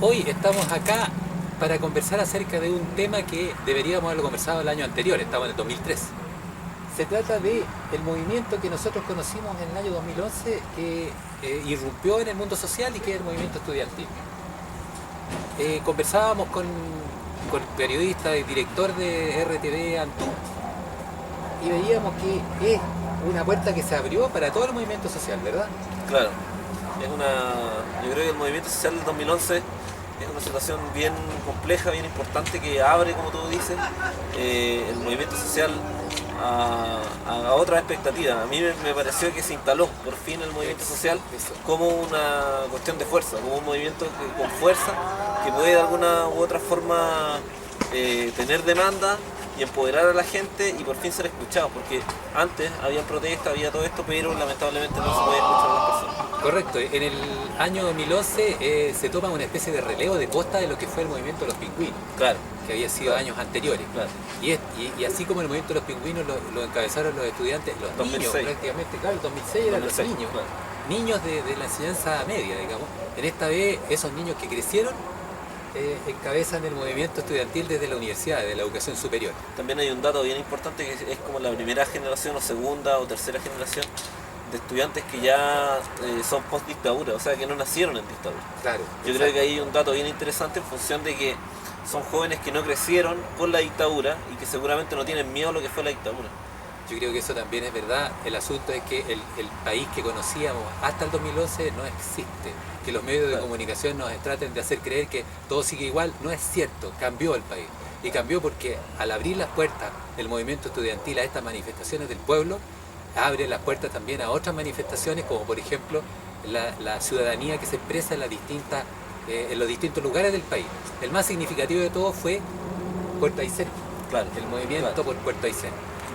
Hoy estamos acá para conversar acerca de un tema que deberíamos haberlo conversado el año anterior, estamos en el 2003. Se trata de el movimiento que nosotros conocimos en el año 2011 que irrumpió en el mundo social y que es el movimiento estudiantil. Conversábamos con el periodista y director de RTV, Antú, y veíamos que es una puerta que se abrió para todo el movimiento social, ¿verdad? Claro, yo creo que el movimiento social del 2011 es una situación bien compleja, bien importante, que abre, como tú dices, el movimiento social a otras expectativas. A mí me pareció que se instaló por fin el movimiento social como una cuestión de fuerza, como un movimiento con fuerza, que puede de alguna u otra forma tener demanda y empoderar a la gente y por fin ser escuchados, porque antes había protestas, había todo esto, pero lamentablemente no se podía escuchar a las personas. Correcto, en el año 2011 se toma una especie de relevo de posta de lo que fue el movimiento de los pingüinos, Claro, que había sido años anteriores. claro. Y así como el movimiento de los pingüinos lo encabezaron los estudiantes, los 2006. niños prácticamente, claro, el 2006 eran 2006, los niños, claro. niños de la enseñanza media, digamos. En esta vez, esos niños que crecieron encabezan el movimiento estudiantil desde la universidad, de la educación superior. También hay un dato bien importante que es como la primera generación o segunda o tercera generación de estudiantes que ya son post dictadura, o sea que no nacieron en dictadura. Claro. Yo creo que hay un dato bien interesante en función de que son jóvenes que no crecieron con la dictadura y que seguramente no tienen miedo a lo que fue la dictadura. Yo creo que eso también es verdad. El asunto es que el país que conocíamos hasta el 2011 no existe. Que los medios de comunicación nos traten de hacer creer que todo sigue igual, no es cierto. Cambió el país. Y cambió porque al abrir las puertas del movimiento estudiantil a estas manifestaciones del pueblo, abre las puertas también a otras manifestaciones, como por ejemplo la ciudadanía que se expresa en los distintos lugares del país. El más significativo de todo fue Puerto Aysén, Claro, el movimiento claro. por Puerto Aysén.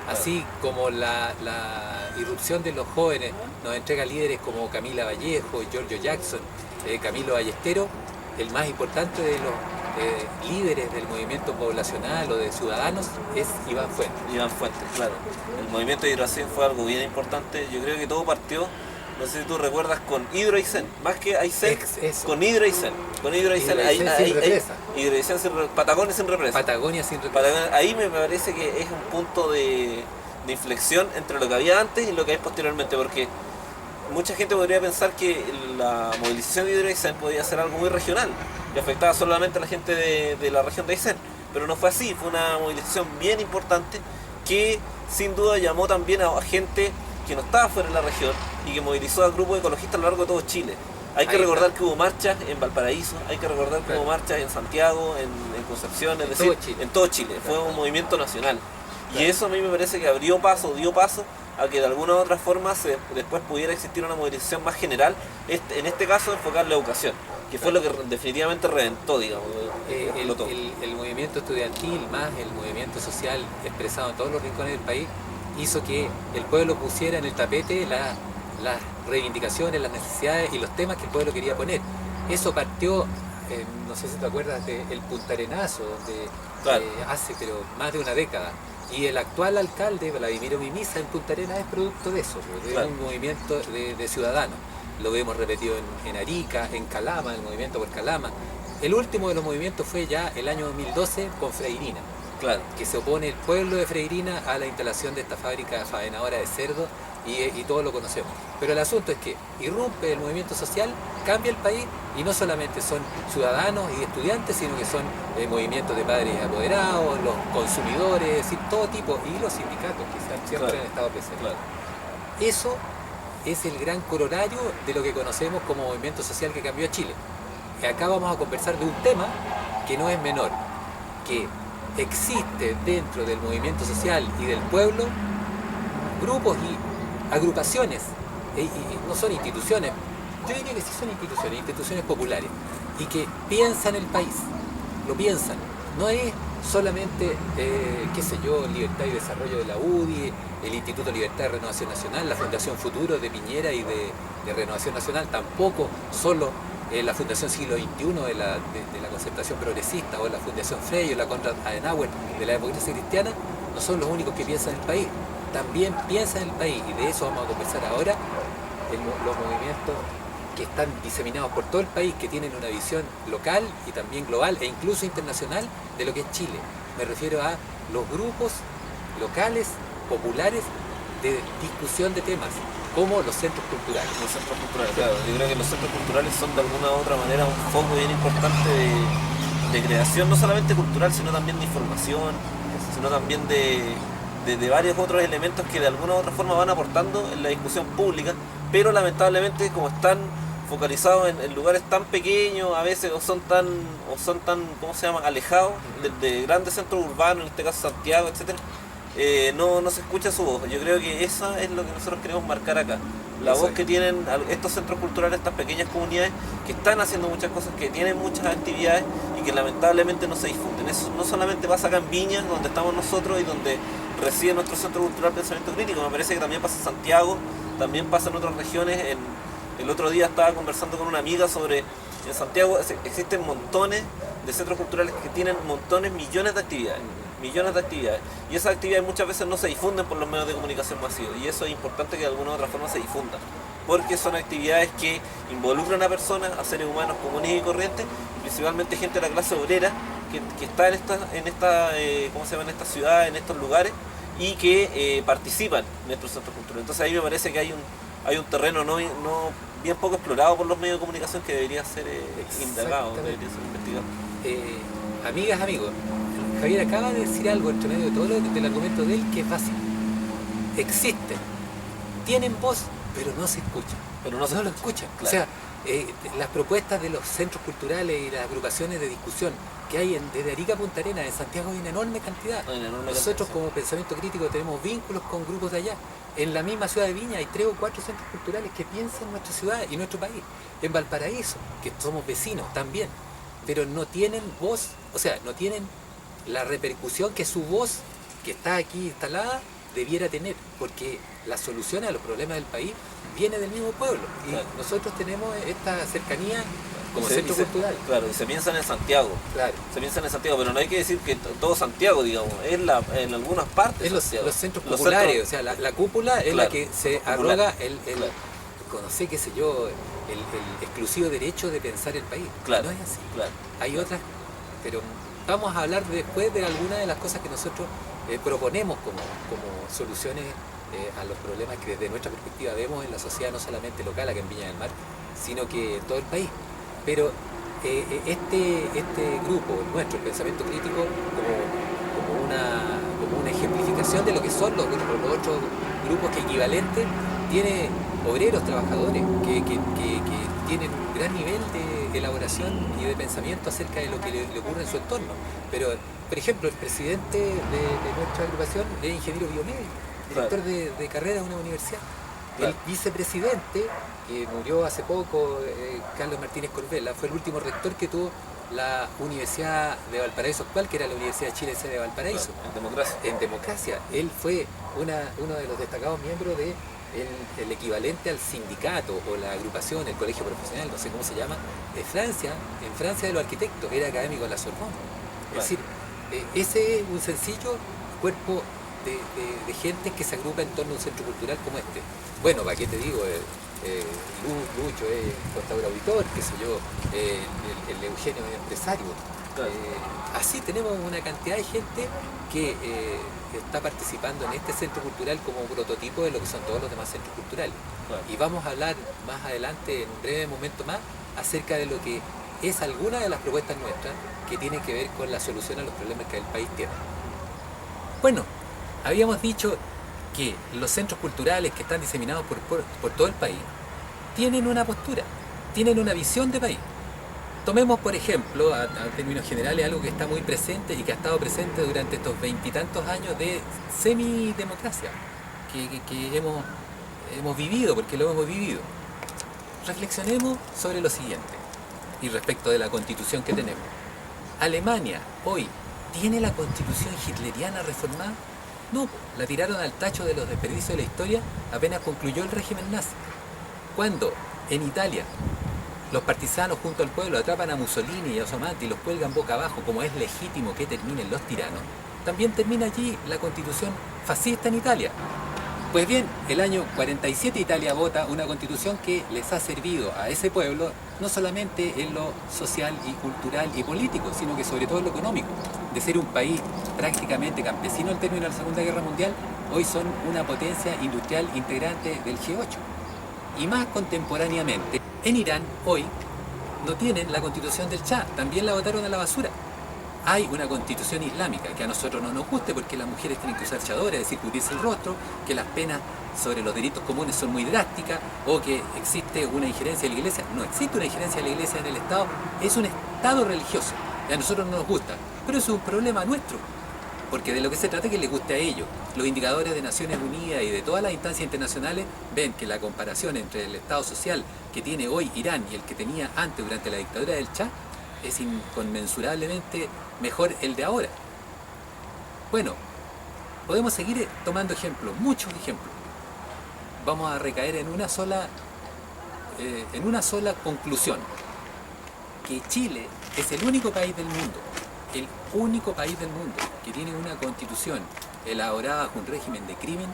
Así como la irrupción de los jóvenes nos entrega líderes como Camila Vallejo, Giorgio Jackson, Camilo Ballestero, el más importante de los líderes del movimiento poblacional o de ciudadanos es Iván Fuentes. Iván Fuentes, claro. El movimiento de Hidroaicén fue algo bien importante. Yo creo que todo partió, no sé si tú recuerdas, con Hidroaicén, más que Aysén, con Hidroaicén. Con Hidroaicén, Patagonia sin represa. Patagonia sin represa. Ahí me parece que es un punto de inflexión entre lo que había antes y lo que hay posteriormente, porque mucha gente podría pensar que la movilización de Hidroaicén podía ser algo muy regional, que afectaba solamente a la gente de la región de Aysén, pero no fue así. Fue una movilización bien importante que sin duda llamó también a gente que no estaba fuera de la región y que movilizó a grupos ecologistas a lo largo de todo Chile. Hay que recordar que hubo marchas en Valparaíso, hay que recordar que hubo marchas en Santiago, en Concepción, es decir, en todo Chile. Fue un movimiento nacional. Y eso a mí me parece que dio paso a que de alguna u otra forma después pudiera existir una movilización más general, en este caso enfocar la educación, que fue lo que definitivamente reventó, digamos, el movimiento estudiantil más el movimiento social expresado en todos los rincones del país hizo que el pueblo pusiera en el tapete las reivindicaciones, las necesidades y los temas que el pueblo quería poner. Eso partió, no sé si te acuerdas del Punta Arenazo, donde hace pero más de una década. Y el actual alcalde, Vladimiro Mimiza, en Punta Arenas es producto de eso, de un movimiento de ciudadanos. Lo vemos repetido en Arica, en Calama, el movimiento por Calama. El último de los movimientos fue ya el año 2012 con Freirina, que se opone el pueblo de Freirina a la instalación de esta fábrica faenadora de cerdo y todos lo conocemos. Pero el asunto es que irrumpe el movimiento social, cambia el país y no solamente son ciudadanos y estudiantes, sino que son movimientos de padres apoderados, los consumidores, es decir, todo tipo, y los sindicatos que siempre han estado presentes. Eso es el gran corolario de lo que conocemos como movimiento social que cambió a Chile. Y acá vamos a conversar de un tema que no es menor, que existe dentro del movimiento social y del pueblo grupos y agrupaciones, y no son instituciones, yo diría que sí son instituciones populares, y que piensan el país, lo piensan, no es solamente, qué sé yo, Libertad y Desarrollo de la UDI, el Instituto Libertad y Renovación Nacional, la Fundación Futuro de Piñera y de Renovación Nacional, tampoco solo la Fundación Siglo XXI de la Concertación Progresista, o la Fundación Frey o la Konrad Adenauer de la democracia cristiana, no son los únicos que piensan el país. También piensan el país, y de eso vamos a conversar ahora, los movimientos que están diseminados por todo el país, que tienen una visión local y también global e incluso internacional de lo que es Chile. Me refiero a los grupos locales, populares, de discusión de temas, como los centros culturales. Los centros culturales, claro. Yo creo que los centros culturales son de alguna u otra manera un foco bien importante de creación, no solamente cultural, sino también de información, sino también de varios otros elementos que de alguna u otra forma van aportando en la discusión pública, pero lamentablemente como están focalizados en lugares tan pequeños a veces o son tan ¿cómo se llama?, alejados de grandes centros urbanos, en este caso Santiago, etcétera, no se escucha su voz. Yo creo que eso es lo que nosotros queremos marcar acá. La voz que tienen estos centros culturales, estas pequeñas comunidades que están haciendo muchas cosas, que tienen muchas actividades y que lamentablemente no se difunden. Eso no solamente pasa acá en Viña, donde estamos nosotros y donde reside nuestro Centro Cultural Pensamiento Crítico, me parece que también pasa en Santiago, también pasa en otras regiones. El otro día estaba conversando con una amiga sobre, en Santiago existen montones de centros culturales que tienen millones de actividades. Y esas actividades muchas veces no se difunden por los medios de comunicación masivos, y eso es importante que de alguna u otra forma se difundan, porque son actividades que involucran a personas, a seres humanos comunes y corrientes, principalmente gente de la clase obrera que está en esta ciudad, en estos lugares, y que participan en estos centros culturales. Entonces ahí me parece que hay un terreno no bien poco explorado por los medios de comunicación que debería ser indagado, debería ser investigado. Amigas, amigos, Javier acaba de decir algo entre medio de todo del argumento de él que es básico. Existen, tienen voz, pero no se escuchan. No lo escuchan. Claro. O sea, las propuestas de los centros culturales y las agrupaciones de discusión que hay desde Arica a Punta Arenas, en Santiago hay una enorme cantidad. Nosotros como Pensamiento Crítico tenemos vínculos con grupos de allá. En la misma ciudad de Viña hay 3 o 4 centros culturales que piensan en nuestra ciudad y nuestro país. En Valparaíso, que somos vecinos también, pero no tienen voz, o sea, no tienen la repercusión que su voz, que está aquí instalada, debiera tener, porque la solución a los problemas del país viene del mismo pueblo. Y claro, nosotros tenemos esta cercanía como centro cultural. Claro, y se piensan en Santiago. Claro. Se piensan en Santiago, pero no hay que decir que todo Santiago, digamos, es en algunas partes. Es los centros populares, o sea, la cúpula es la que se arroga no sé, qué sé yo, el exclusivo derecho de pensar el país. Claro. No es así. Claro. Hay otras, pero vamos a hablar después de algunas de las cosas que nosotros proponemos como soluciones a los problemas que desde nuestra perspectiva vemos en la sociedad, no solamente local acá en Viña del Mar, sino que en todo el país. Pero este grupo, nuestro, el Pensamiento Crítico, como una ejemplificación de lo que son los otros grupos que equivalentes, tiene obreros, trabajadores que tienen un gran nivel de elaboración y de pensamiento acerca de lo que le ocurre en su entorno. Pero, por ejemplo, el presidente de nuestra agrupación es ingeniero biomédico, director de carrera de una universidad. El vicepresidente, que murió hace poco, Carlos Martínez Corbella, fue el último rector que tuvo la Universidad de Valparaíso actual, que era la Universidad de Chile sede de Valparaíso. En democracia. Él fue uno de los destacados miembros de el equivalente al sindicato o la agrupación, el colegio profesional, no sé cómo se llama, de Francia, en Francia de los arquitectos, era académico en la Sorbonne. Es decir, ese es un sencillo cuerpo de gente que se agrupa en torno a un centro cultural como este. Bueno, ¿para qué te digo? Lucho es contador auditor, qué sé yo, el Eugenio es empresario. Claro. Así tenemos una cantidad de gente que está participando en este centro cultural como prototipo de lo que son todos los demás centros culturales. Claro. Y vamos a hablar más adelante, en un breve momento más, acerca de lo que es alguna de las propuestas nuestras que tienen que ver con la solución a los problemas que el país tiene. Bueno, habíamos dicho que los centros culturales que están diseminados por todo el país tienen una postura, tienen una visión de país. Tomemos, por ejemplo, a términos generales, algo que está muy presente y que ha estado presente durante estos 20 y tantos años de semidemocracia que hemos vivido, porque lo hemos vivido. Reflexionemos sobre lo siguiente, y respecto de la constitución que tenemos. Alemania, hoy, ¿tiene la constitución hitleriana reformada? No, la tiraron al tacho de los desperdicios de la historia apenas concluyó el régimen nazi. Cuando en Italia los partisanos junto al pueblo atrapan a Mussolini y a Somanti y los cuelgan boca abajo, como es legítimo que terminen los tiranos, también termina allí la constitución fascista en Italia. Pues bien, el año 47 Italia vota una constitución que les ha servido a ese pueblo no solamente en lo social y cultural y político, sino que sobre todo en lo económico. De ser un país prácticamente campesino al término de la Segunda Guerra Mundial, hoy son una potencia industrial integrante del G8. Y más contemporáneamente, en Irán hoy no tienen la constitución del Shah, también la botaron a la basura. Hay una constitución islámica que a nosotros no nos guste porque las mujeres tienen que usar chadora, es decir, cubrirse el rostro, que las penas sobre los delitos comunes son muy drásticas, o que existe una injerencia de la iglesia. No existe una injerencia de la iglesia en el Estado, es un Estado religioso, y a nosotros no nos gusta, pero eso es un problema nuestro, porque de lo que se trata es que les guste a ellos. Los indicadores de Naciones Unidas y de todas las instancias internacionales ven que la comparación entre el Estado social que tiene hoy Irán y el que tenía antes durante la dictadura del Shah es inconmensurablemente mejor el de ahora. Bueno, podemos seguir tomando ejemplos, muchos ejemplos. Vamos a recaer en una sola conclusión, que Chile es el único país del mundo que tiene una constitución elaborada bajo un régimen de crimen,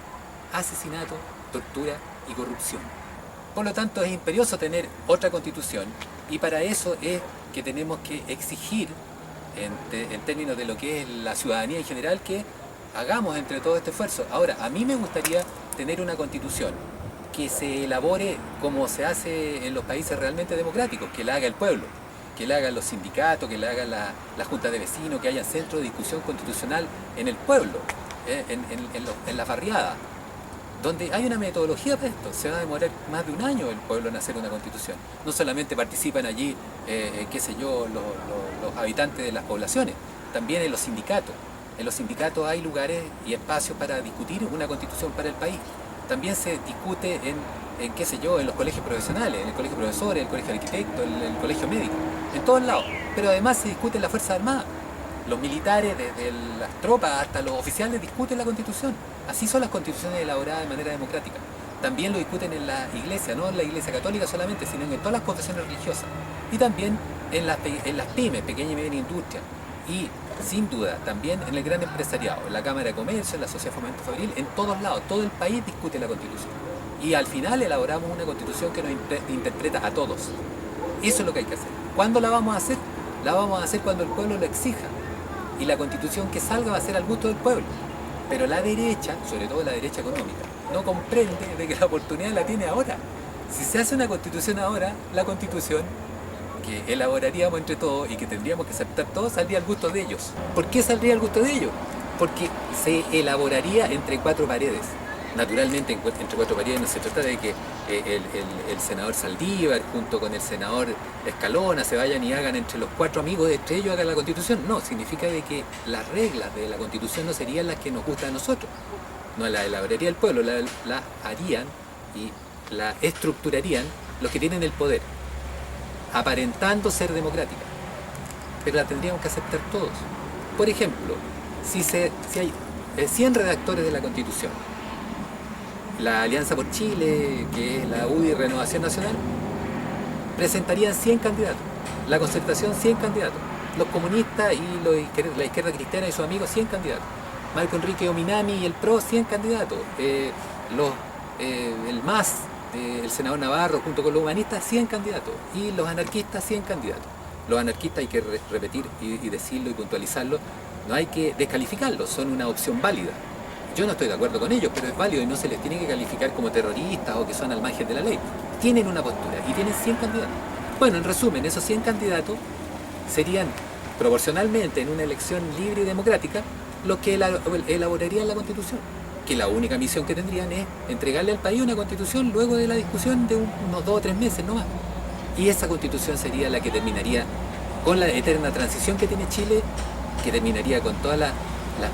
asesinato, tortura y corrupción. Por lo tanto, es imperioso tener otra constitución, y para eso es que tenemos que exigir, en términos de lo que es la ciudadanía en general, que hagamos entre todo este esfuerzo. Ahora, a mí me gustaría tener una constitución que se elabore como se hace en los países realmente democráticos, que la haga el pueblo, que la hagan los sindicatos, que la haga la junta de vecinos, que haya centros de discusión constitucional en el pueblo, en las barriadas, donde hay una metodología para esto. Se va a demorar más de un año el pueblo en hacer una constitución. No solamente participan allí, qué sé yo, los habitantes de las poblaciones, también en los sindicatos. En los sindicatos hay lugares y espacios para discutir una constitución para el país. También se discute qué sé yo, en los colegios profesionales, en el colegio de profesores, el colegio de arquitectos, el colegio médico, en todos lados. Pero además se discute en las Fuerzas Armadas. Los militares, desde las tropas hasta los oficiales, discuten la Constitución. Así son las constituciones elaboradas de manera democrática. También lo discuten en la iglesia, no en la iglesia católica solamente, sino en todas las confesiones religiosas. Y también en las pymes, pequeña y mediana industria. Y, sin duda, también en el gran empresariado, en la Cámara de Comercio, en la Sociedad de Fomento Fabril, en todos lados. Todo el país discute la Constitución. Y al final elaboramos una Constitución que nos interpreta a todos. Eso es lo que hay que hacer. ¿Cuándo la vamos a hacer? La vamos a hacer cuando el pueblo lo exija. Y la constitución que salga va a ser al gusto del pueblo. Pero la derecha, sobre todo la derecha económica, no comprende de que la oportunidad la tiene ahora. Si se hace una constitución ahora, la constitución que elaboraríamos entre todos y que tendríamos que aceptar todos saldría al gusto de ellos. ¿Por qué saldría al gusto de ellos? Porque se elaboraría entre cuatro paredes. Naturalmente, entre cuatro paredes no se trata de que el senador Saldívar junto con el senador Escalona se vayan y hagan entre los cuatro amigos, entre ellos hagan la constitución. No, significa de que las reglas de la constitución no serían las que nos gustan a nosotros. No la elaboraría el pueblo, la harían y la estructurarían los que tienen el poder, aparentando ser democrática. Pero la tendríamos que aceptar todos. Por ejemplo, si hay 100 redactores de la constitución, la Alianza por Chile, que es la UDI Renovación Nacional, presentarían 100 candidatos. La Concertación, 100 candidatos. Los comunistas y la izquierda cristiana y sus amigos, 100 candidatos. Marco Enrique Ominami y el PRO, 100 candidatos. El MAS, el senador Navarro, junto con los humanistas, 100 candidatos. Y los anarquistas, 100 candidatos. Los anarquistas, hay que repetir y decirlo y puntualizarlo, no hay que descalificarlos, son una opción válida. Yo no estoy de acuerdo con ellos, pero es válido y no se les tiene que calificar como terroristas o que son al margen de la ley. Tienen una postura y tienen 100 candidatos. Bueno, en resumen, esos 100 candidatos serían proporcionalmente en una elección libre y democrática los que elaborarían la Constitución. Que la única misión que tendrían es entregarle al país una Constitución luego de la discusión de unos 2 o 3 meses nomás. Y esa Constitución sería la que terminaría con la eterna transición que tiene Chile, que terminaría con todas las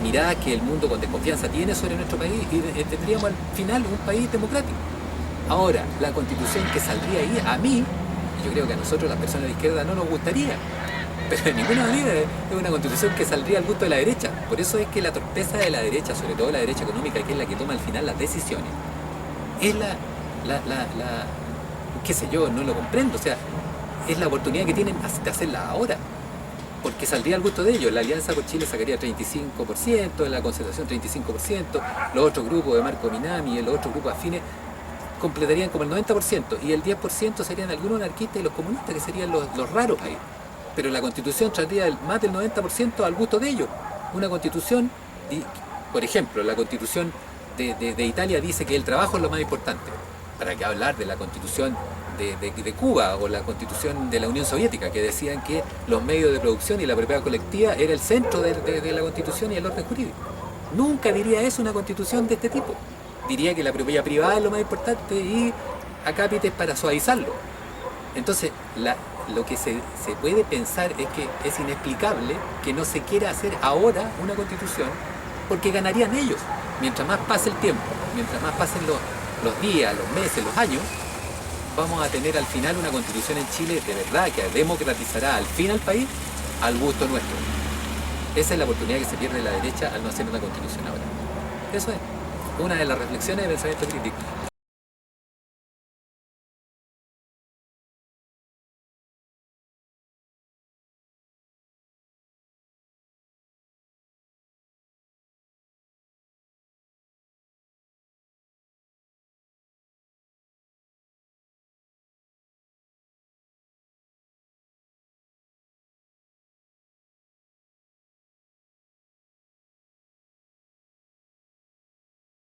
miradas que el mundo con desconfianza tiene sobre nuestro país, y tendríamos al final un país democrático. Ahora, la constitución que saldría ahí, a mí, y yo creo que a nosotros, las personas de izquierda, no nos gustaría, pero de ninguna manera es una constitución que saldría al gusto de la derecha. Por eso es que la torpeza de la derecha, sobre todo la derecha económica, que es la que toma al final las decisiones, es qué sé yo, no lo comprendo, o sea, es la oportunidad que tienen de hacerla ahora. porque saldría al gusto de ellos. La Alianza por Chile sacaría 35%, la Concertación 35%, los otros grupos de Marco Minami y los otros grupos afines completarían como el 90%, y el 10% serían algunos anarquistas y los comunistas, que serían los raros ahí. Pero la Constitución traería más del 90% al gusto de ellos. Una Constitución, por ejemplo, la Constitución de Italia dice que el trabajo es lo más importante. ¿Para qué hablar de la Constitución de Cuba o la Constitución de la Unión Soviética, que decían que los medios de producción y la propiedad colectiva era el centro de la Constitución y el orden jurídico? Nunca diría eso una Constitución de este tipo. Diría que la propiedad privada es lo más importante y acápites para suavizarlo. Entonces, lo que se puede pensar es que es inexplicable que no se quiera hacer ahora una Constitución, porque ganarían ellos. Mientras más pase el tiempo, mientras más pasen los días, los meses, los años, vamos a tener al final una Constitución en Chile de verdad que democratizará al fin al país al gusto nuestro. Esa es la oportunidad que se pierde la derecha al no hacer una Constitución ahora. Eso es una de las reflexiones de pensamiento crítico.